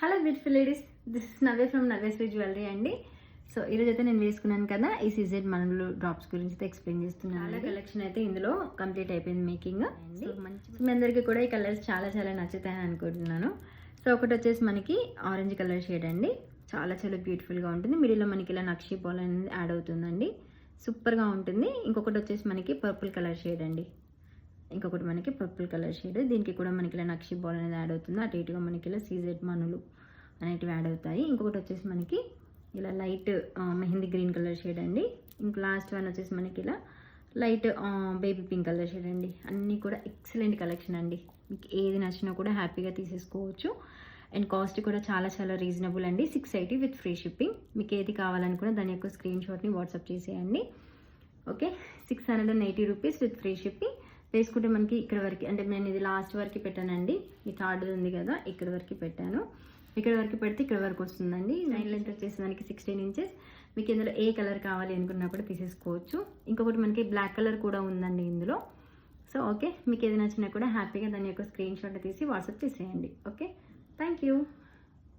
Hello beautiful ladies, this is Navya from Navyasri jewellery అండి. So ఈరోజు అయితే నేను వేసుకున్నాను కదా ఈ సీజెడ్ మనలు డ్రాప్స్ గురించి అయితే ఎక్స్ప్లెయిన్ చేస్తున్నాను. చాలా కలెక్షన్ అయితే ఇందులో కంప్లీట్ అయిపోయింది మేకింగ్. మీ అందరికీ కూడా ఈ కలర్స్ చాలా చాలా నచ్చుతాయని అనుకుంటున్నాను. సో ఒకటి వచ్చేసి మనకి ఆరెంజ్ కలర్ షేడ్ అండి, చాలా చాలా బ్యూటిఫుల్గా ఉంటుంది. మిడిల్లో మనకి ఇలా నక్షి బాల్ అనేది యాడ్ అవుతుందండి, సూపర్గా ఉంటుంది. ఇంకొకటి వచ్చేసి మనకి పర్పుల్ కలర్ షేడ్ అండి, ఇంకొకటి మనకి పర్పుల్ కలర్ షేడ్, దీనికి కూడా మనకి ఇలా నక్షి బాల్ అనేది యాడ్ అవుతుంది. అటు ఇటుగా మనకి ఇలా సీజెడ్ మనులు అనేటివి యాడ్ అవుతాయి. ఇంకొకటి వచ్చేసి మనకి ఇలా light mehndi green colour shade అండి. ఇంక లాస్ట్ వన్ వచ్చేసి మనకి ఇలా light baby pink colour shade అండి. అన్నీ కూడా ఎక్సలెంట్ కలెక్షన్ అండి, మీకు ఏది నచ్చినా కూడా హ్యాపీగా తీసేసుకోవచ్చు. అండ్ కాస్ట్ కూడా చాలా చాలా రీజనబుల్ అండి, 680 విత్ ఫ్రీ షిప్పింగ్. మీకు ఏది కావాలనుకున్నా దాని యొక్క స్క్రీన్ షాట్ని వాట్సాప్ చేసేయండి. Okay, 680 rupees with free shipping. వేసుకుంటే మనకి ఇక్కడ వరకు, అంటే నేను ఇది లాస్ట్ వరకు పెట్టానండి, ఈ థర్డ్ ఉంది కదా ఇక్కడ వరకు పెట్టాను. ఇక్కడ వరకు పెడితే ఇక్కడ వరకు వస్తుందండి. నైన్ లెంత్ వచ్చేసి మనకి 16 ఇంచెస్. మీకు ఇందులో ఏ కలర్ కావాలి అనుకున్నా కూడా తీసేసుకోవచ్చు. ఇంకొకటి మనకి బ్లాక్ కలర్ కూడా ఉందండి ఇందులో. సో ఓకే, మీకు ఏది నచ్చినా కూడా హ్యాపీగా దాని యొక్క స్క్రీన్ షాట్ తీసి వాట్సాప్ చేసేయండి. Okay, thank you.